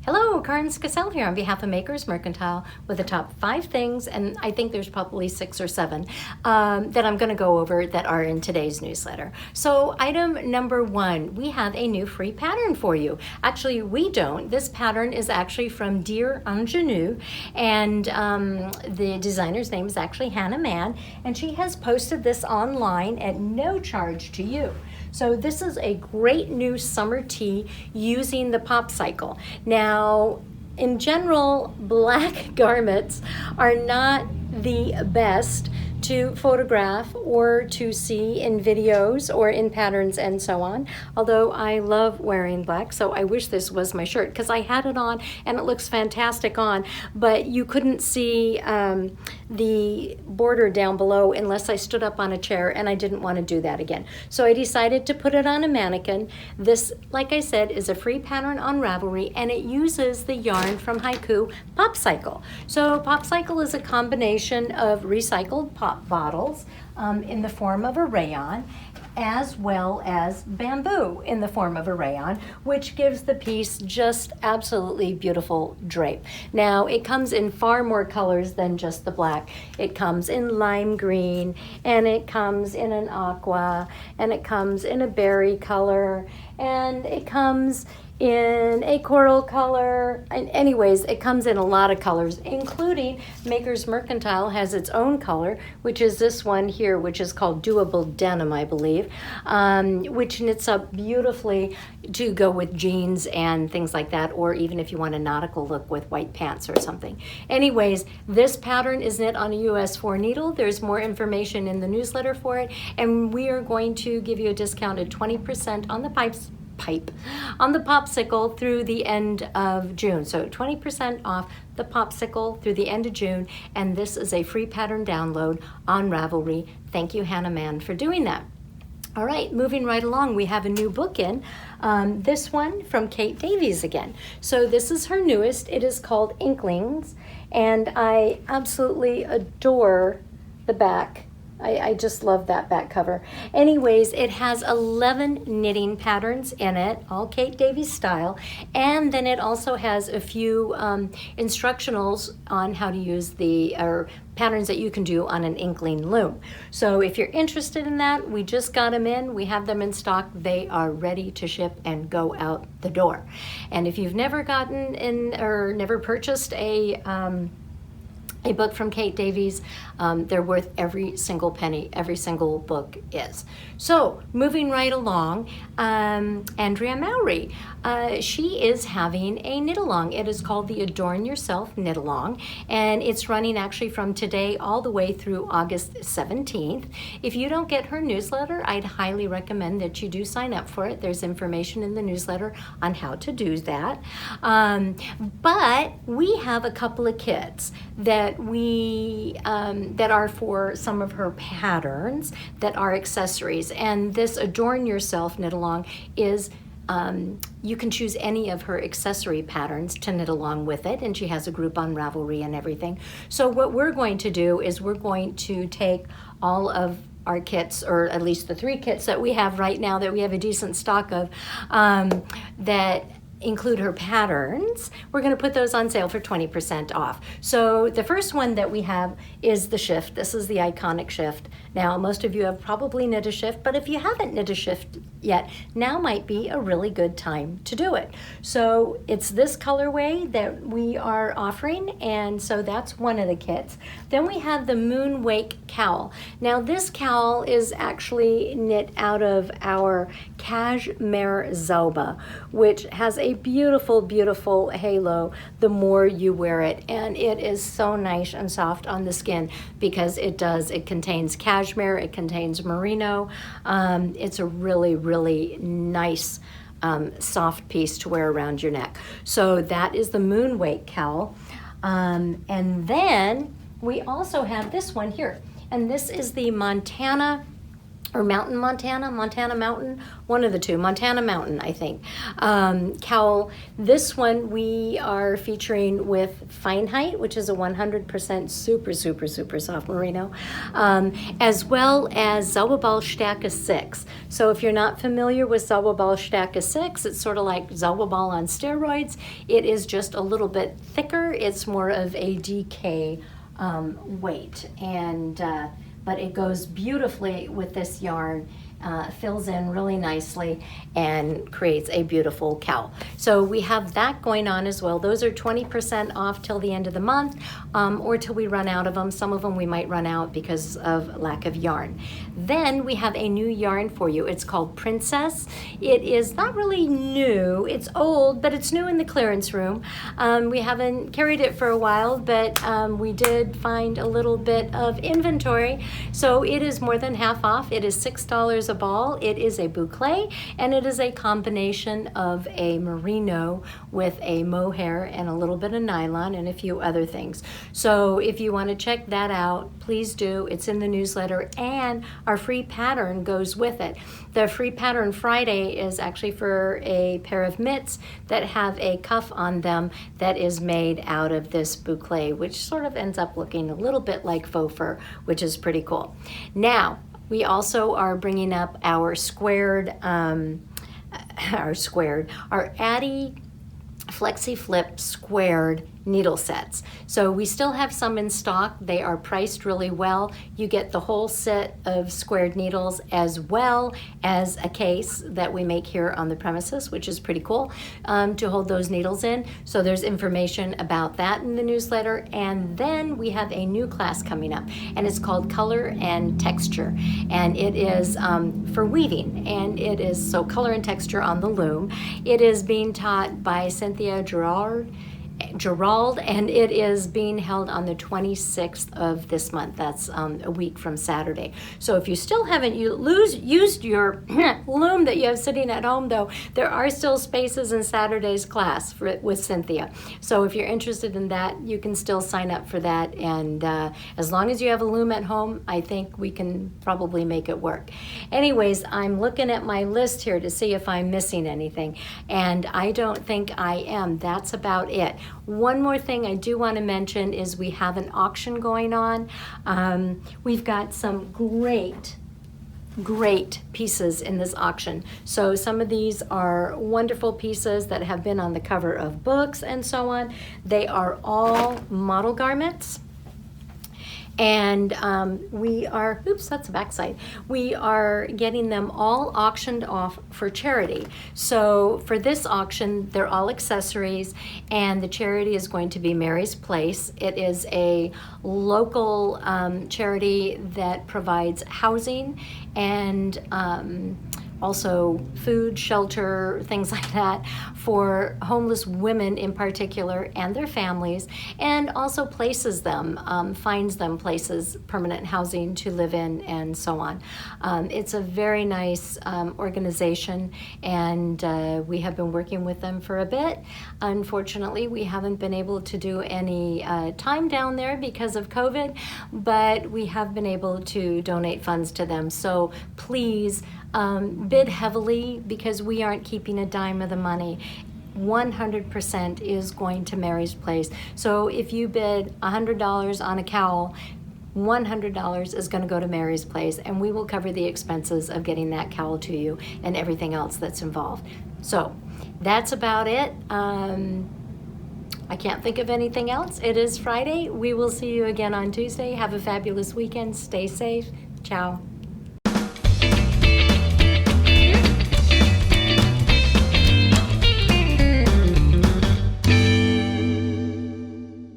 Hello, Karin here on behalf of Makers Mercantile with the top 5 things, and I think there's probably 6 or 7 that I'm going to go over that are in today's newsletter. So item number 1, we have a new free pattern for you. Actually, we don't. This pattern is actually from Dear Ingénue, and the designer's name is actually Hannah Mann, and she has posted this online at no charge to you. So this is a great new summer tee using the pop cycle. Now, in general, black garments are not the best to photograph or to see in videos or in patterns and so on. Although I love wearing black, so I wish this was my shirt because I had it on and it looks fantastic on, but you couldn't see the border down below unless I stood up on a chair, and I didn't want to do that again. So I decided to put it on a mannequin. This, like I said, is a free pattern on Ravelry, and it uses the yarn from Haiku Pop Cycle. So Pop Cycle is a combination of recycled pop bottles in the form of a rayon, as well as bamboo in the form of a rayon, which gives the piece just absolutely beautiful drape. Now, it comes in far more colors than just the black. It comes in lime green, and it comes in an aqua, and it comes in a berry color, and it comes in a coral color. And anyways, it comes in a lot of colors, including Makers Mercantile has its own color, which is this one here, which is called Doable Denim, I believe, which knits up beautifully to go with jeans and things like that, or even if you want a nautical look with white pants or something. Anyways, this pattern is knit on a US 4 needle. There's more information in the newsletter for it, and we are going to give you a discounted 20% on the on the popsicle through the end of June. So 20% off the popsicle through the end of June, and this is a free pattern download on Ravelry. Thank you, Hannah Mann, for doing that. All right, moving right along, we have a new book in. This one from Kate Davies again. So this is her newest. It is called Inklings, and I absolutely adore the back. I just love that back cover. Anyways, it has 11 knitting patterns in it, all Kate Davies style, and then it also has a few instructionals on how to use the patterns that you can do on an Inkling loom. So if you're interested in that, we just got them in. We have them in stock. They are ready to ship and go out the door. And if you've never gotten in or never purchased a book from Kate Davies, they're worth every single penny. Every single book is. So moving right along, Andrea Mowry, she is having a knit along. It is called the Adorn Yourself knit along, and it's running actually from today all the way through August 17th. If you don't get her newsletter, I'd highly recommend that you do sign up for it. There's information in the newsletter on how to do that. But we have a couple of kits that we that are for some of her patterns that are accessories, and this Adorn Yourself knit along is you can choose any of her accessory patterns to knit along with it, and she has a group on Ravelry and everything. So what we're going to do is we're going to take all of our kits, or at least the 3 kits that we have right now that we have a decent stock of, that include her patterns. We're going to put those on sale for 20% off. So the first one that we have is the shift. This is the iconic shift. Now, most of you have probably knit a shift, but if you haven't knit a shift yet, now might be a really good time to do it. So it's this colorway that we are offering, and so that's one of the kits. Then we have the Moon Wake cowl. Now this cowl is actually knit out of our cashmere Zoba, which has a beautiful, beautiful halo the more you wear it, and it is so nice and soft on the skin because it contains cashmere, it contains merino. It's a really, really nice soft piece to wear around your neck. So that is the Moon Wake cowl. And then we also have this one here, and this is the Montana or Mountain Montana Mountain, one of the two, Montana Mountain, I think, cowl. This one we are featuring with Fine Height, which is a 100% super soft merino, as well as Zauberballstärke 6. So if you're not familiar with Zauberballstärke 6, it's sort of like Zauberball on steroids. It is just a little bit thicker. It's more of a DK weight, and but it goes beautifully with this yarn, fills in really nicely and creates a beautiful cowl. So we have that going on as well. Those are 20% off till the end of the month, or till we run out of them. Some of them we might run out because of lack of yarn. Then we have a new yarn for you. It's called Princess. It is not really new. It's old, but it's new in the clearance room. We haven't carried it for a while, but we did find a little bit of inventory. So it is more than half off. It is $6 a ball. It is a boucle, and it is a combination of a merino with a mohair and a little bit of nylon and a few other things. So if you want to check that out, please do. It's in the newsletter, and our free pattern goes with it. The free pattern Friday is actually for a pair of mitts that have a cuff on them that is made out of this boucle, which sort of ends up looking a little bit like faux fur, which is pretty cool. Now, we also are bringing up our our Addy FlexiFlips² needle sets. So we still have some in stock. They are priced really well. You get the whole set of squared needles as well as a case that we make here on the premises, which is pretty cool, to hold those needles in. So there's information about that in the newsletter. And then we have a new class coming up, and it's called Color and Texture. And it is for weaving, and it is so color and texture on the loom. It is being taught by Cynthia Gerald, and it is being held on the 26th of this month. That's a week from Saturday. So if you still haven't used your loom that you have sitting at home, though, there are still spaces in Saturday's class with Cynthia. So if you're interested in that, you can still sign up for that. And as long as you have a loom at home, I think we can probably make it work. Anyways, I'm looking at my list here to see if I'm missing anything, and I don't think I am. That's about it. One more thing I do want to mention is we have an auction going on. We've got some great pieces in this auction. So some of these are wonderful pieces that have been on the cover of books and so on. They are all model garments. And we are, oops, that's the backside. We are getting them all auctioned off for charity. So for this auction, they're all accessories, and the charity is going to be Mary's Place. It is a local charity that provides housing and also food, shelter, things like that for homeless women in particular and their families, and also places them, finds them places, permanent housing to live in, and so on. It's a very nice organization, and we have been working with them for a bit. Unfortunately, we haven't been able to do any time down there because of COVID, but we have been able to donate funds to them. So please, bid heavily, because we aren't keeping a dime of the money. 100% is going to Mary's Place. So if you bid $100 on a cowl, $100 is going to go to Mary's Place, and we will cover the expenses of getting that cowl to you and everything else that's involved. So that's about it. I can't think of anything else. It is Friday. We will see you again on Tuesday. Have a fabulous weekend. Stay safe. Ciao.